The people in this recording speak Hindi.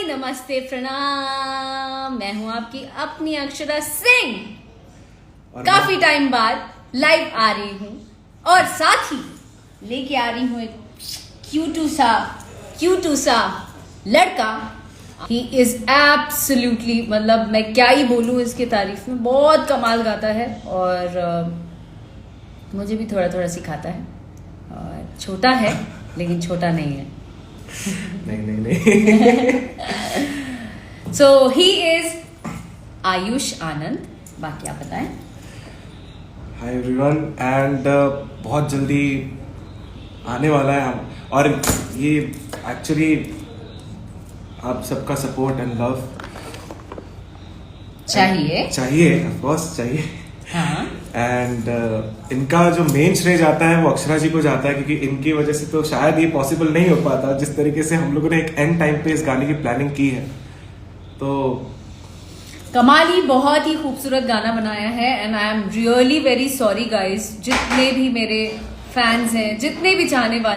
नमस्ते प्रणाम। मैं हूं आपकी अपनी अक्षरा सिंह। काफी टाइम बाद लाइव आ रही हूं और साथ ही लेके आ रही हूं एक क्यूटू सा लड़का। ही इज एब्सोल्युटली, मतलब मैं क्या ही बोलूं इसके तारीफ में, बहुत कमाल गाता है और मुझे भी थोड़ा थोड़ा सिखाता है। और छोटा है लेकिन छोटा नहीं है। नहीं। सो ही इज आयुष आनंद। बाकी आप बताएं। हाय एवरीवन एंड बहुत जल्दी आने वाला है हम, और ये एक्चुअली आप सबका सपोर्ट एंड लव चाहिए ऑफ कोर्स चाहिए। हाँ। एंड इनका जो मेन श्रेय जाता है वो अक्षरा जी को जाता है, क्योंकि इनकी वजह से तो शायद ये पॉसिबल नहीं हो पाता। जिस तरीके से हम लोगों ने एक एंड टाइम पे इस गाने की प्लानिंग की है, तो कमाल ही बहुत ही खूबसूरत गाना बनाया है। And I am really very sorry guys, जितने भी मेरे फैंस हैं, जितने भी चाहने वाले